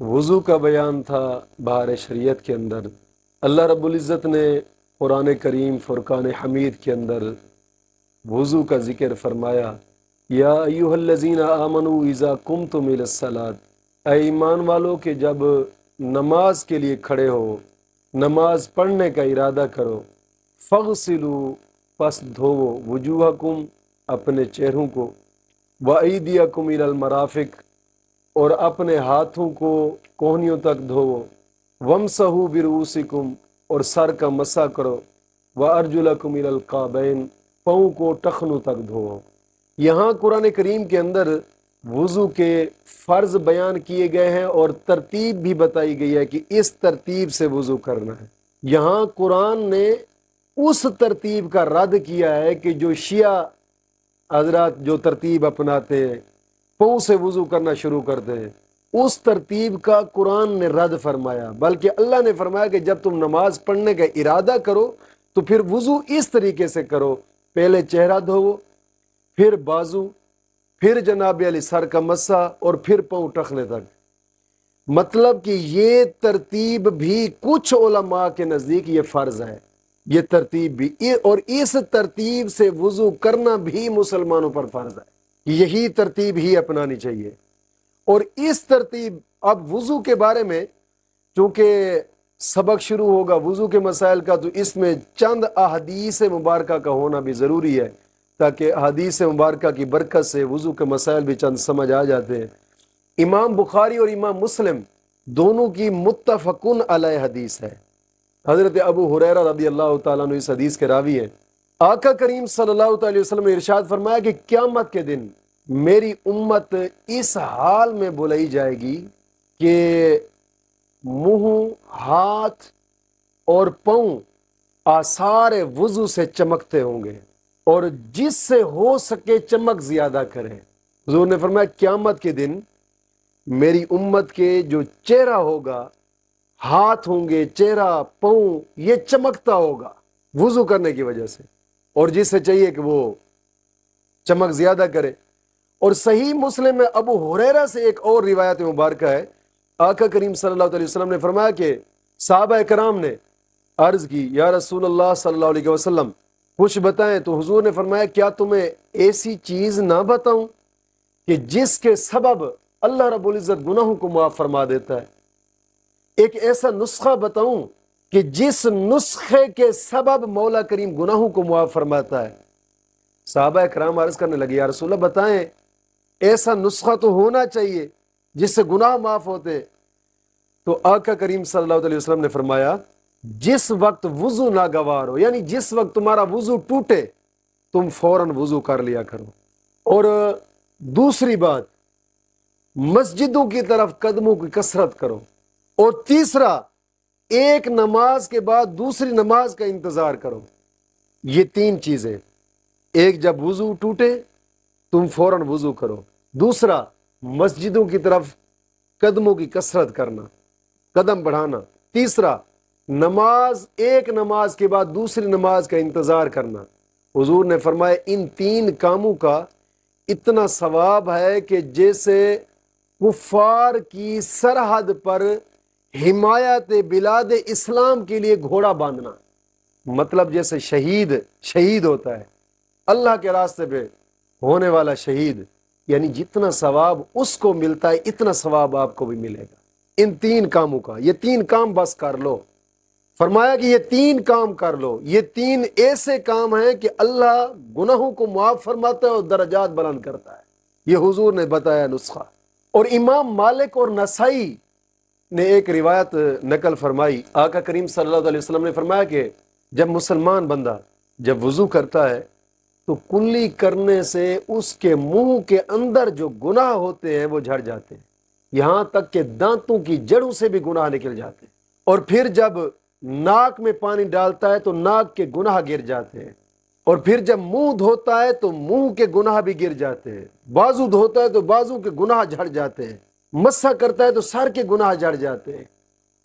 وضو کا بیان تھا بہار شریعت کے اندر۔ اللہ رب العزت نے قرآن کریم فرقان حمید کے اندر وضو کا ذکر فرمایا، یا ایہا الذین آمنوا اذا قمتم الی الصلاۃ، اے ایمان والو کہ جب نماز کے لیے کھڑے ہو، نماز پڑھنے کا ارادہ کرو، فغسلوا، پس دھوو، وجوہکم، اپنے چہروں کو، وایدیکم الی المرافق، اور اپنے ہاتھوں کو کوہنیوں تک دھوو، وامسحوا برؤوسکم، اور سر کا مسح کرو، وارجلکم الی الکعبین، پاؤں کو ٹخنوں تک دھوو۔ یہاں قرآن کریم کے اندر وضو کے فرض بیان کیے گئے ہیں اور ترتیب بھی بتائی گئی ہے کہ اس ترتیب سے وضو کرنا ہے۔ یہاں قرآن نے اس ترتیب کا رد کیا ہے کہ جو شیعہ حضرات جو ترتیب اپناتے ہیں، پاؤں سے وضو کرنا شروع کرتے ہیں، اس ترتیب کا قرآن نے رد فرمایا، بلکہ اللہ نے فرمایا کہ جب تم نماز پڑھنے کا ارادہ کرو تو پھر وضو اس طریقے سے کرو، پہلے چہرہ دھوو، پھر بازو، پھر جناب علی سر کا مسح، اور پھر پاؤں ٹخنے تک۔ مطلب کہ یہ ترتیب بھی کچھ علماء کے نزدیک یہ فرض ہے، یہ ترتیب بھی، اور اس ترتیب سے وضو کرنا بھی مسلمانوں پر فرض ہے، یہی ترتیب ہی اپنانی چاہیے۔ اور اس ترتیب، اب وضو کے بارے میں چونکہ سبق شروع ہوگا وضو کے مسائل کا، تو اس میں چند احادیث مبارکہ کا ہونا بھی ضروری ہے، تاکہ احادیث مبارکہ کی برکت سے وضو کے مسائل بھی چند سمجھ آ جاتے ہیں۔ امام بخاری اور امام مسلم دونوں کی متفقن علیہ حدیث ہے۔ حضرت ابو ہریرہ رضی اللہ تعالیٰ عنہ اس حدیث کے راوی ہیں۔ آقا کریم صلی اللہ علیہ وسلم نے ارشاد فرمایا کہ قیامت کے دن میری امت اس حال میں بلائی جائے گی کہ منہ، ہاتھ اور پاؤں آثار وضو سے چمکتے ہوں گے، اور جس سے ہو سکے چمک زیادہ کریں۔ حضور نے فرمایا قیامت کے دن میری امت کے جو چہرہ ہوگا، ہاتھ ہوں گے، چہرہ، پاؤں، یہ چمکتا ہوگا وضو کرنے کی وجہ سے، اور جس سے چاہیے کہ وہ چمک زیادہ کرے۔ اور صحیح مسلم میں ابو ہریرہ سے ایک اور روایت مبارکہ ہے، آقا کریم صلی اللہ علیہ وسلم نے فرمایا کہ صحابہ کرام نے عرض کی، یا رسول اللہ صلی اللہ علیہ وسلم کچھ بتائیں، تو حضور نے فرمایا کیا تمہیں ایسی چیز نہ بتاؤں کہ جس کے سبب اللہ رب العزت گناہوں کو معاف فرما دیتا ہے؟ ایک ایسا نسخہ بتاؤں کہ جس نسخے کے سبب مولا کریم گناہوں کو معاف فرماتا ہے؟ صحابہ کرام عرض کرنے لگے، یا رسول اللہ بتائیں، ایسا نسخہ تو ہونا چاہیے جس سے گناہ معاف ہوتے۔ تو آقا کریم صلی اللہ علیہ وسلم نے فرمایا، جس وقت وضو ناگوار ہو، یعنی جس وقت تمہارا وضو ٹوٹے، تم فوراً وضو کر لیا کرو۔ اور دوسری بات، مسجدوں کی طرف قدموں کی کثرت کرو۔ اور تیسرا، ایک نماز کے بعد دوسری نماز کا انتظار کرو۔ یہ تین چیزیں، ایک جب وضو ٹوٹے تم فوراً وضو کرو، دوسرا مسجدوں کی طرف قدموں کی کثرت کرنا، قدم بڑھانا، تیسرا نماز، ایک نماز کے بعد دوسری نماز کا انتظار کرنا۔ حضور نے فرمایا ان تین کاموں کا اتنا ثواب ہے کہ جیسے کفار کی سرحد پر حمایت بلاد اسلام کے لیے گھوڑا باندھنا، مطلب جیسے شہید ہوتا ہے، اللہ کے راستے پہ ہونے والا شہید، یعنی جتنا ثواب اس کو ملتا ہے اتنا ثواب آپ کو بھی ملے گا ان تین کاموں کا۔ یہ تین کام بس کر لو، فرمایا کہ یہ تین کام کر لو، یہ تین ایسے کام ہیں کہ اللہ گناہوں کو معاف فرماتا ہے اور درجات بلند کرتا ہے۔ یہ حضور نے بتایا نسخہ۔ اور امام مالک اور نسائی نے ایک روایت نقل فرمائی، آقا کریم صلی اللہ علیہ وسلم نے فرمایا کہ جب مسلمان بندہ جب وضو کرتا ہے تو کلی کرنے سے اس کے منہ کے اندر جو گناہ ہوتے ہیں وہ جھڑ جاتے ہیں، یہاں تک کہ دانتوں کی جڑوں سے بھی گناہ نکل جاتے ہیں۔ اور پھر جب ناک میں پانی ڈالتا ہے تو ناک کے گناہ گر جاتے ہیں، اور پھر جب منہ دھوتا ہے تو منہ کے گناہ بھی گر جاتے ہیں، بازو دھوتا ہے تو بازو کے گناہ جھڑ جاتے ہیں، مسح کرتا ہے تو سر کے گناہ جھڑ جاتے ہیں،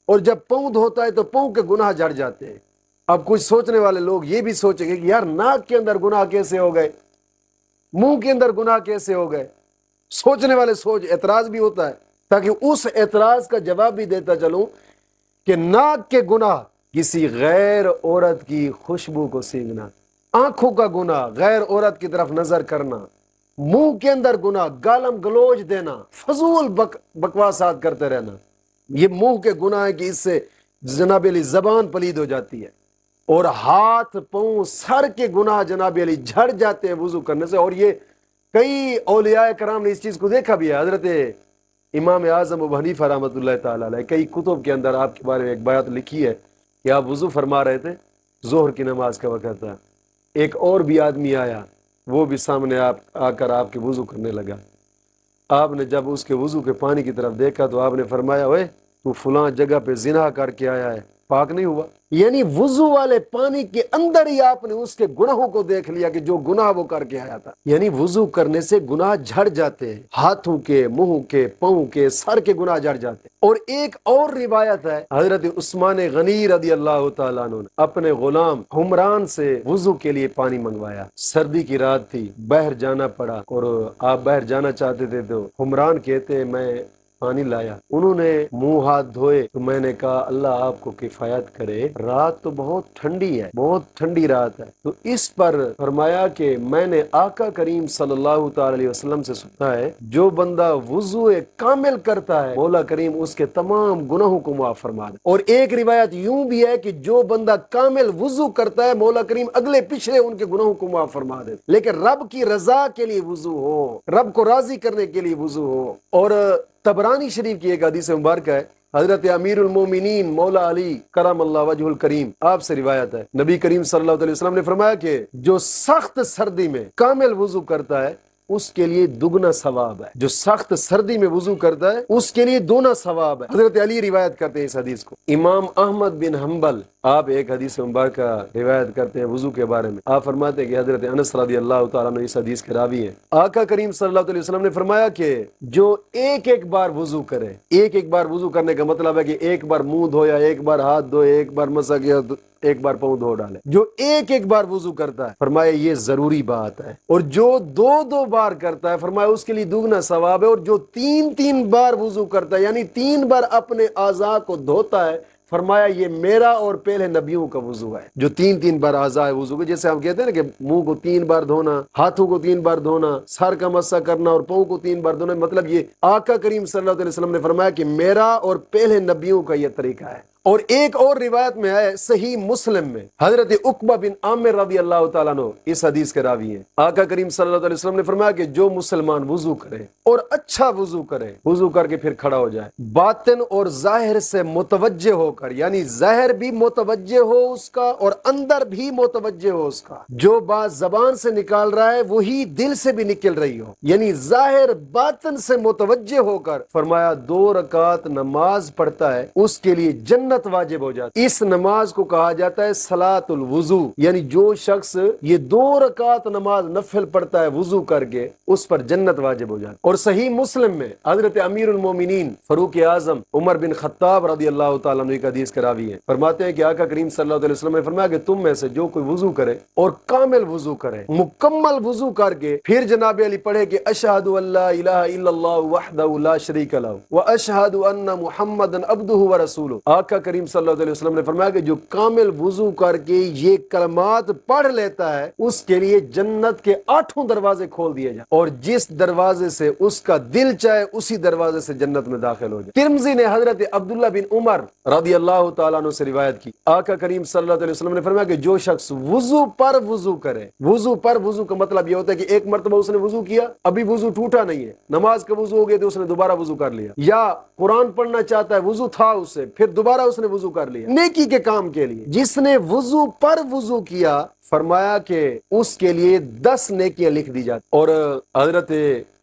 اور جب پاؤں دھوتا ہے تو پاؤں کے گناہ جھڑ جاتے ہیں۔ اب کچھ سوچنے والے لوگ یہ بھی سوچیں گے کہ یار ناک کے اندر گناہ کیسے ہو گئے، منہ کے اندر گناہ کیسے ہو گئے؟ سوچنے والے اعتراض بھی ہوتا ہے، تاکہ اس اعتراض کا جواب بھی دیتا چلوں کہ ناک کے گناہ کسی غیر عورت کی خوشبو کو سینگنا، آنکھوں کا گناہ غیر عورت کی طرف نظر کرنا، منہ کے اندر گناہ گالم گلوچ دینا، فضول بکواسات کرتے رہنا، یہ منہ کے گناہ ہے کہ اس سے جناب علی زبان پلید ہو جاتی ہے، اور ہاتھ پاؤں سر کے گناہ جناب علی جھڑ جاتے ہیں وضو کرنے سے۔ اور یہ کئی اولیاء کرام نے اس چیز کو دیکھا بھی ہے۔ حضرت امام اعظم ابو حنیفہ رحمۃ اللہ تعالی علیہ کئی کتب کے اندر آپ کے بارے میں ایک بیات لکھی ہے کہ آپ وضو فرما رہے تھے، ظہر کی نماز کا وقت تھا، ایک اور بھی آدمی آیا، وہ بھی سامنے آ کر آپ کے وضو کرنے لگا۔ آپ نے جب اس کے وضو کے پانی کی طرف دیکھا تو آپ نے فرمایا، اوے تو فلاں جگہ پہ زنا کر کے آیا ہے، پاک نہیں ہوا۔ یعنی وضو والے پانی کے اندر ہی آپ نے اس کے گناہوں کو دیکھ لیا کہ جو گناہ وہ کر کے آیا تھا۔ یعنی وضو کرنے سے گناہ جھڑ جاتے ہیں، ہاتھوں کے، منہ کے، پاؤں کے، سر کے گناہ جھڑ جاتے ہیں۔ اور ایک اور روایت ہے، حضرت عثمان غنی رضی اللہ تعالیٰ عنہ نے اپنے غلام حمران سے وضو کے لیے پانی منگوایا۔ سردی کی رات تھی، باہر جانا پڑا، اور آپ باہر جانا چاہتے تھے تو حمران کہتے میں پانی لایا۔ انہوں نے منہ ہاتھ دھوئے تو میں نے کہا اللہ آپ کو کفایت کرے، رات تو بہت ٹھنڈی ہے، بہت ٹھنڈی رات ہے۔ تو اس پر فرمایا کہ میں نے آقا کریم صلی اللہ تعالی علیہ وسلم سے سنا ہے، جو بندہ وضو کامل کرتا ہے مولا کریم اس کے تمام گناہوں کو معاف فرما دے۔ اور ایک روایت یوں بھی ہے کہ جو بندہ کامل وضو کرتا ہے مولا کریم اگلے پچھلے ان کے گناہوں کو معاف فرما دے، لیکن رب کی رضا کے لیے وضو ہو، رب کو راضی کرنے کے لیے وضو ہو۔ اور طبرانی شریف کی ایک حدیث مبارکہ ہے، حضرت امیر المومنین مولا علی کرم اللہ وجہ الکریم آپ سے روایت ہے، نبی کریم صلی اللہ علیہ وسلم نے فرمایا کہ جو سخت سردی میں کامل وضو کرتا ہے اس کے لیے دگنا ثواب ہے، جو سخت سردی میں وضو کرتا ہے اس کے لیے دونا ثواب ہے۔ حضرت علی روایت کرتے ہیں اس حدیث کو۔ امام احمد بن حنبل آپ ایک حدیث مبارکہ روایت کرتے ہیں وضو کے بارے میں، آپ فرماتے ہیں کہ حضرت انس رضی اللہ تعالیٰ عنہ اس حدیث کے راوی ہیں، آقا کریم صلی اللہ علیہ وسلم نے فرمایا کہ جو ایک بار وضو کرے، ایک بار وضو کرنے کا مطلب ہے کہ ایک بار منہ دھویا، ایک بار ہاتھ دھوئے، ایک بار مسح کیا، ایک بار پاؤں دھو ڈالے، جو ایک بار وضو کرتا ہے فرمایا یہ ضروری بات ہے، اور جو دو بار کرتا ہے فرمایا اس کے لیے دوگنا ثواب ہے، اور جو تین بار وضو کرتا ہے یعنی 3 بار اپنے اعضاء کو دھوتا ہے فرمایا یہ میرا اور پہلے نبیوں کا وضو ہے۔ جو 3 بار اعضاء وضو کے، جیسے ہم کہتے ہیں نا کہ منہ کو 3 بار دھونا، ہاتھوں کو 3 بار دھونا، سر کا مسح کرنا اور پاؤں کو 3 بار دھونا، مطلب یہ آقا کریم صلی اللہ علیہ وسلم نے فرمایا کہ میرا اور پہلے نبیوں کا یہ طریقہ ہے۔ اور ایک اور روایت میں ہے صحیح مسلم میں، حضرت عقبہ بن عامر رضی اللہ تعالیٰ عنہ اس حدیث کے راوی ہیں، آقا کریم صلی اللہ علیہ وسلم نے فرمایا کہ جو مسلمان وضو کرے اور اچھا وضو کرے، وضو کر کے پھر کھڑا ہو جائے، باطن اور ظاہر سے متوجہ ہو کر، یعنی ظاہر بھی متوجہ ہو اس کا اور اندر بھی متوجہ ہو اس کا، جو بات زبان سے نکال رہا ہے وہی دل سے بھی نکل رہی ہو، یعنی ظاہر باطن سے متوجہ ہو کر فرمایا 2 رکعت نماز پڑھتا ہے اس کے لیے جنت واجب ہو جاتی۔ اس نماز کو کہا جاتا ہے صلاۃ الوضو، یعنی جو شخص یہ 2 رکعت نماز نفل پڑھتا ہے وضو کر کے اس پر جنت واجب ہو جاتی۔ اور صحیح مسلم میں حضرت امیر المومنین فاروق اعظم عمر بن خطاب رضی اللہ تعالیٰ عنہ کا حدیث کے راوی ہیں، فرماتے ہیں کہ آقا کریم صلی اللہ علیہ وسلم نے فرمایا کہ تم میں سے جو کوئی وضو کرے اور کامل وضو کرے، مکمل وضو کر کے پھر جناب علی پڑھے کہ اشہد ان لا الہ الا اللہ وحدہ لا شریک لہ واشہد ان محمدا عبدہ ورسولہ، آقا کریم صلی اللہ علیہ وسلم نے فرمایا کہ جو کامل وضو کر کے یہ کلمات پڑھ لیتا ہے اس کے لیے جنت کے 8 دروازے کھول دیے جائیں، اور جس دروازے سے اس کا دل چاہے اسی دروازے سے جنت میں داخل ہو جائے۔ ترمذی نے حضرت عبداللہ بن عمر رضی اللہ تعالیٰ عنہ سے روایت کی، آقا کریم صلی اللہ علیہ وسلم نے فرمایا کہ جو شخص وضو پر وضو کرے، وضو پر وضو کا مطلب یہ ہوتا ہے کہ ایک مرتبہ اس نے وضو کیا، ابھی وضو ٹوٹا نہیں ہے، نماز کا وضو ہو گیا تو اس نے دوبارہ وضو کر لیا، یا قرآن پڑھنا چاہتا ہے وضو تھا اس سے پھر دوبارہ اس نے وضو کر لیا نیکی کے کام کے لیے، جس نے وضو پر وضو کیا فرمایا کہ اس کے لیے 10 نیکیاں لکھ دی جاتی۔ اور حضرت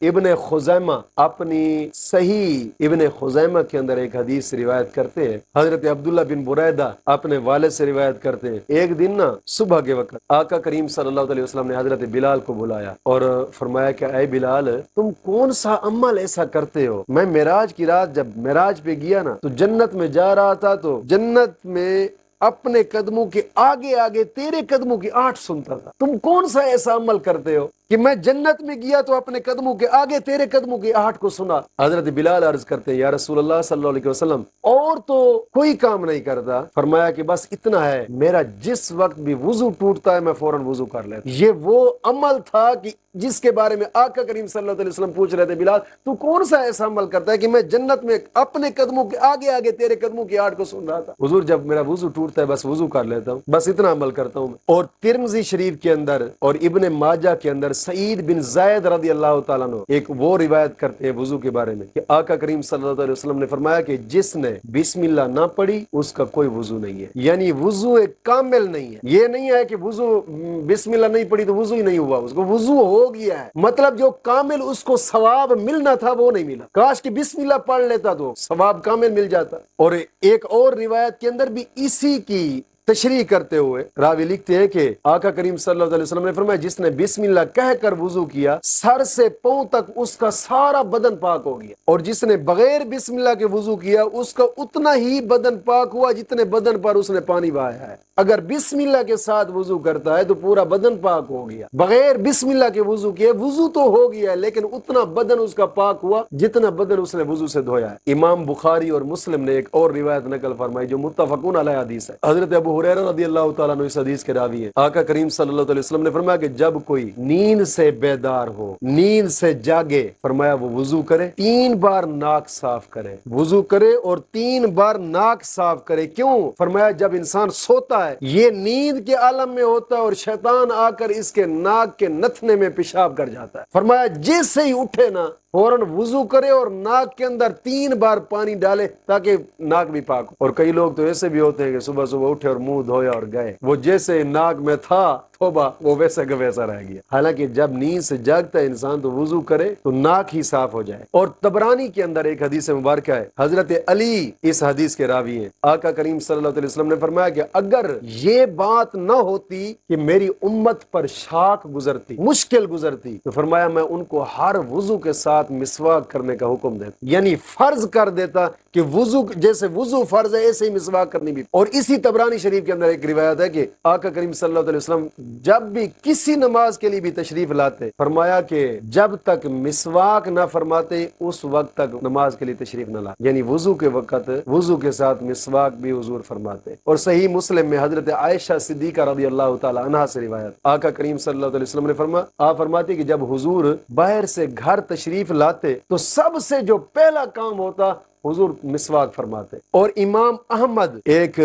ابن خزیمہ اپنی صحیح ابن خزیمہ کے اندر ایک حدیث روایت کرتے ہیں، حضرت عبداللہ بن بریدہ اپنے والد سے روایت کرتے ہیں، ایک دن نا صبح کے وقت آقا کریم صلی اللہ علیہ وسلم نے حضرت بلال کو بلایا اور فرمایا کہ اے بلال تم کون سا عمل ایسا کرتے ہو؟ میں معراج کی رات جب معراج پہ گیا نا تو جنت میں جا رہا تھا تو جنت میں اپنے قدموں کے آگے آگے تیرے قدموں کی 8 سنتا تھا، تم کون سا ایسا عمل کرتے ہو؟ کہ میں جنت میں گیا تو اپنے قدموں کے آگے تیرے قدموں کی آہٹ کو سنا۔ حضرت بلال عرض کرتے ہیں یا رسول اللہ صلی اللہ علیہ وسلم اور تو کوئی کام نہیں کرتا، فرمایا کہ بس اتنا ہے، میرا جس وقت بھی وضو ٹوٹتا ہے میں فوراً وضو کر لیتا۔ یہ وہ عمل تھا کہ جس کے بارے میں آقا کریم صلی اللہ علیہ وسلم پوچھ رہے تھے، بلال تو کون سا ایسا عمل کرتا ہے کہ میں جنت میں اپنے قدموں کے آگے آگے تیرے قدموں کی آہٹ کو سن رہا تھا؟ حضور جب میرا وضو ٹوٹتا ہے بس وضو کر لیتا ہوں، بس اتنا عمل کرتا ہوں میں۔ اور ترمذی شریف کے اندر اور ابن ماجہ کے اندر سعید بن زید رضی اللہ تعالیٰ عنہ ایک وہ روایت کرتے ہیں وضو کے بارے میں کہ آقا کریم صلی اللہ علیہ وسلم نے فرمایا کہ جس نے بسم اللہ نہ پڑھی اس کا کوئی وضو نہیں ہے، یعنی وضو ایک کامل نہیں ہے۔ یہ نہیں ہے کہ وضو بسم اللہ نہیں پڑھی تو وضو ہی نہیں ہوا، اس کو وضو ہو گیا ہے، مطلب جو کامل اس کو ثواب ملنا تھا وہ نہیں ملا۔ کاش کہ بسم اللہ پڑھ لیتا تو ثواب کامل مل جاتا۔ اور ایک اور روایت کے اندر بھی اسی کی تشریح کرتے ہوئے راوی لکھتے ہیں کہ آقا کریم صلی اللہ علیہ وسلم نے فرمایا جس نے بسم اللہ کہہ کر وضو کیا سر سے پاؤں تک اس کا سارا بدن پاک ہو گیا، اور جس نے بغیر بسم اللہ کے وضو کیا اس کا اتنا ہی بدن پاک ہوا جتنے بدن پر اس نے پانی بہایا ہے۔ اگر بسم اللہ کے ساتھ وضو کرتا ہے تو پورا بدن پاک ہو گیا، بغیر بسم اللہ کے وضو کیے وضو تو ہو گیا لیکن اتنا بدن اس کا پاک ہوا جتنا بدن اس نے وضو سے دھویا ہے۔ امام بخاری اور مسلم نے ایک اور روایت نقل فرمائی جو متفقون علیہ حدیث ہے۔ حضرت ابو ہریرہ رضی اللہ تعالیٰ عنہ اس حدیث کے راوی ہیں۔ آقا کریم صلی اللہ علیہ وسلم نے فرمایا کہ جب کوئی نیند سے بیدار ہو، نیند سے جاگے، فرمایا وہ وضو کرے، 3 بار ناک صاف کرے، وضو کرے اور 3 بار ناک صاف کرے۔ کیوں؟ فرمایا جب انسان سوتا ہے یہ نیند کے عالم میں ہوتا ہے اور شیطان آ کر اس کے ناک کے نتھنے میں پیشاب کر جاتا ہے۔ فرمایا جیسے ہی اٹھے نا فوراً وضو کرے اور ناک کے اندر 3 بار پانی ڈالے تاکہ ناک بھی پاک ہو۔ اور کئی لوگ تو ایسے بھی ہوتے ہیں کہ صبح صبح اٹھے اور منہ دھویا اور گئے، وہ جیسے ناک میں تھا توبہ وہ ویسا کا ویسا رہ گیا۔ حالانکہ جب نیند سے جاگتا ہے انسان تو وضو کرے تو ناک ہی صاف ہو جائے۔ اور طبرانی کے اندر ایک حدیث مبارکہ ہے، حضرت علی اس حدیث کے راوی ہیں۔ آقا کریم صلی اللہ علیہ وسلم نے فرمایا کہ اگر یہ بات نہ ہوتی کہ میری امت پر شاق گزرتی، مشکل گزرتی، تو فرمایا میں ان کو ہر وضو کے ساتھ مسواک کرنے کا حکم دیتا، یعنی فرض کر دیتا کہ وضو جیسے وضو فرض ہے ایسے ہی مسواک کرنی بھی۔ اور اسی طبرانی شریف کے اندر ایک روایت ہے کہ آقا کریم صلی اللہ علیہ وسلم جب بھی کسی نماز کے لیے بھی تشریف لاتے فرمایا کہ جب تک مسواک نہ فرماتے اس وقت تک نماز کے لیے تشریف نہ لاتے، یعنی وضو کے وقت وضو کے ساتھ مسواک بھی حضور فرماتے۔ اور صحیح مسلم میں حضرت عائشہ صدیقہ رضی اللہ تعالی عنہا سے روایت، آقا کریم صلی اللہ علیہ وسلم نے آپ فرماتے کہ جب حضور باہر سے گھر تشریف لاتے تو سب سے جو پہلا کام ہوتا حضور مسواک فرماتے۔ اور امام احمد ایک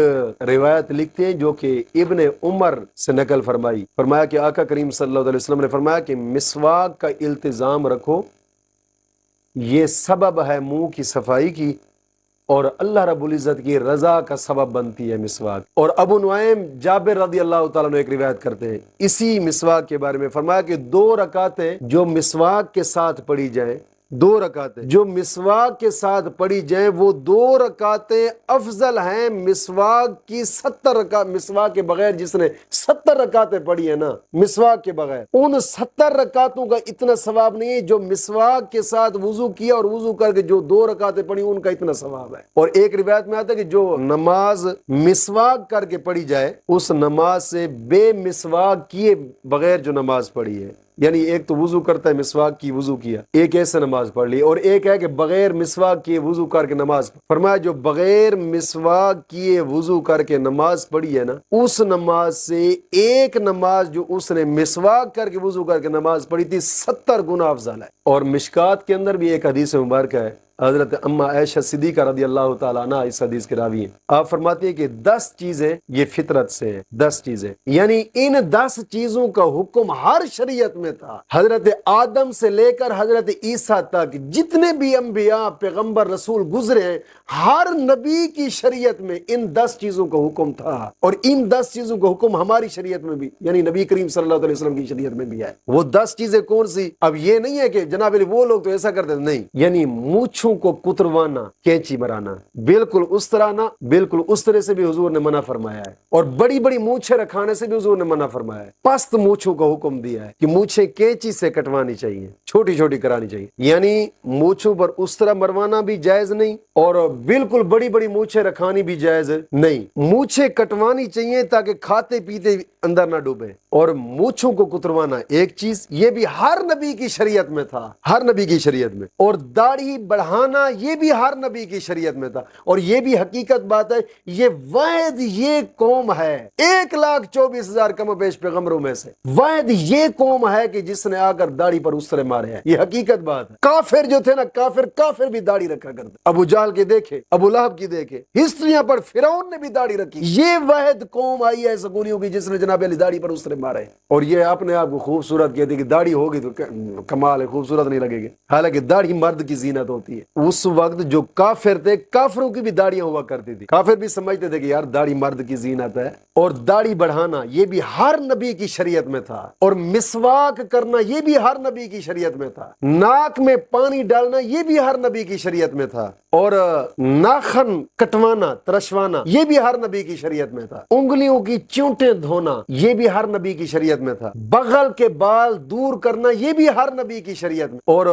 روایت لکھتے ہیں جو کہ ابن عمر سے نقل فرمایا کہ آقا کریم صلی اللہ علیہ وسلم نے فرمایا کہ مسواک کا التزام رکھو، یہ سبب ہے منہ کی صفائی کی اور اللہ رب العزت کی رضا کا سبب بنتی ہے مسواک۔ اور ابو نعیم جابر رضی اللہ تعالیٰ نے ایک روایت کرتے ہیں اسی مسواک کے بارے میں، فرمایا کہ 2 رکعتیں جو مسواک کے ساتھ پڑھی جائیں، 2 رکعتیں جو مسواک کے ساتھ پڑھی جائیں وہ 2 رکعتیں افضل ہیں مسواک کی 70 رکعت۔ مسواک کے بغیر جس نے 70 رکعتیں پڑھی ہیں نا مسواک کے بغیر، ان 70 رکعتوں کا اتنا ثواب نہیں ہے جو مسواک کے ساتھ وضو کیا اور وضو کر کے جو 2 رکعتیں پڑھی ان کا اتنا ثواب ہے۔ اور ایک روایت میں آتا ہے کہ جو نماز مسواک کر کے پڑھی جائے اس نماز سے بے مسواک کیے بغیر جو نماز پڑھی ہے، یعنی ایک تو وضو کرتا ہے مسواک کی وضو کیا، ایک ایسے نماز پڑھ لی، اور ایک ہے کہ بغیر مسواک کیے وضو کر کے نماز۔ فرمایا جو بغیر مسواک کیے وضو کر کے نماز پڑھی ہے نا اس نماز سے ایک نماز جو اس نے مسواک کر کے وضو کر کے نماز پڑھی تھی 70 گنا افضل ہے۔ اور مشکات کے اندر بھی ایک حدیث مبارکہ ہے، حضرت اما عائشہ صدیقہ رضی اللہ تعالیٰ عنہ اس حدیث کے راوی ہیں۔ آپ فرماتے ہیں کہ 10 چیزیں یہ فطرت سے ہیں، 10 چیزیں، یعنی ان 10 چیزوں کا حکم ہر شریعت میں تھا۔ حضرت آدم سے لے کر حضرت عیسیٰ تک جتنے بھی انبیاء پیغمبر رسول گزرے ہیں ہر نبی کی شریعت میں ان 10 چیزوں کا حکم تھا، اور ان 10 چیزوں کا حکم ہماری شریعت میں بھی یعنی نبی کریم صلی اللہ علیہ وسلم کی شریعت میں بھی ہے۔ وہ 10 چیزیں کون سی؟ اب یہ نہیں ہے کہ جناب وہ لوگ تو ایسا کرتے، نہیں، یعنی مونچھ مونچھوں کو کتروانا، کینچی مرانا، بالکل اس طرح نہ، بالکل اس طرح سے بھی حضور نے منع فرمایا ہے، اور بڑی بڑی مونچھیں رکھانے سے بھی حضور نے منع فرمایا ہے۔ پست مونچھوں کا حکم دیا ہے کہ مونچھیں کینچی سے کٹوانی چاہیے، چھوٹی چھوٹی کرانی چاہیے، یعنی مونچھوں پر اس طرح مروانا بھی جائز نہیں، اور بالکل بڑی بڑی مونچھیں رکھانی بھی جائز نہیں۔ مونچھیں کٹوانی چاہیے تاکہ کھاتے پیتے اندر نہ ڈوبے، اور مونچھوں کو کتروانا ایک چیز، یہ بھی ہر نبی کی شریعت میں تھا، ہر نبی کی شریعت میں، اور داڑھی بڑھانا یہ بھی ہر نبی کی شریعت میں تھا، اور یہ بھی حقیقت بات ہے، یہ واحد یہ قوم ہے 1,24,000 کم و بیش پیغمبروں میں سے واحد یہ قوم ہے کہ جس نے آ کر داڑھی پر اس طرح مارے ہیں، یہ حقیقت بات ہے۔ کافر جو تھے نا، کافر بھی داڑھی رکھا کرتے، ابو جہل کے دیکھے، ابو لہب کی دیکھے، ہسٹریاں پر فرعون نے بھی داڑھی رکھی، یہ واحد قوم آئی ہے سکولیوں کی جس نے جناب علی داڑھی پر اس طرح مارے، اور یہ اپنے آپ کو خوبصورت کہتی کہ داڑھی ہوگی تو کمال ہے، خوبصورت نہیں لگے گی، حالانکہ داڑھی مرد کی زینت ہوتی ہے۔ اس وقت جو کافر تھے، کافروں کی بھی داڑیاں ہوا کرتی تھی، کافر بھی سمجھتے تھے کہ یار داڑھی مرد کی زینت ہے، اور داڑھی بڑھانا یہ بھی ہر نبی کی شریعت میں تھا، اور مسواک کرنا یہ بھی ہر نبی کی شریعت میں تھا، ناک میں پانی ڈالنا یہ بھی ہر نبی کی شریعت میں تھا، اور ناخن کٹوانا، ترشوانا یہ بھی ہر نبی کی شریعت میں تھا، انگلیوں کی چونٹیں دھونا یہ بھی ہر نبی کی شریعت میں تھا، بغل کے بال دور کرنا یہ بھی ہر نبی کی شریعت میں، اور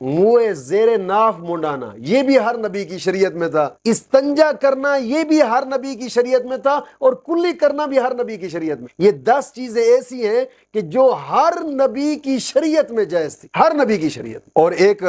منہ زیر ناف منڈانا یہ بھی ہر نبی کی شریعت میں تھا، استنجا کرنا یہ بھی ہر نبی کی شریعت میں تھا، اور کلی کرنا بھی ہر نبی کی شریعت میں۔ یہ 10 چیزیں ایسی ہیں کہ جو ہر نبی کی شریعت میں جائز تھی، ہر نبی کی شریعت میں۔ اور ایک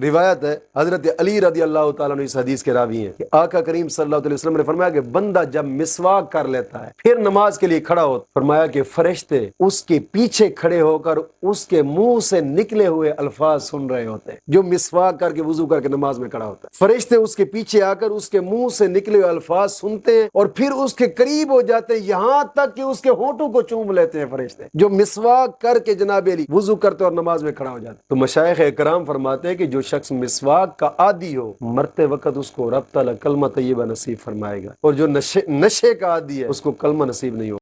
روایت ہے، حضرت علی رضی اللہ تعالیٰ عنہ اس حدیث کے راوی ہیں کہ آقا کریم صلی اللہ علیہ وسلم نے فرمایا کہ بندہ جب مسواک کر لیتا ہے پھر نماز کے لیے کھڑا ہوتا، فرمایا کہ فرشتے اس کے پیچھے کھڑے ہو کر اس کے منہ سے نکلے ہوئے الفاظ سن رہے ہوتے ہیں۔ جو مسواک کر کے وضو کر کے نماز میں کھڑا ہوتا ہے، فرشتے اس کے پیچھے آ کر اس کے منہ سے نکلے ہوئے الفاظ سنتے ہیں، اور پھر اس کے قریب ہو جاتے ہیں، یہاں تک کہ اس کے ہونٹوں کو چوم لیتے ہیں فرشتے، جو مسواک کر کے جناب علی وضو کرتے اور نماز میں کھڑا ہو جاتے۔ تو مشائخ اکرام فرماتے ہیں کہ جو شخص مسواک کا عادی ہو، مرتے وقت اس کو رب تعالیٰ کلمہ طیبہ نصیب فرمائے گا، اور جو نشے کا عادی ہے اس کو کلمہ نصیب نہیں ہوگا۔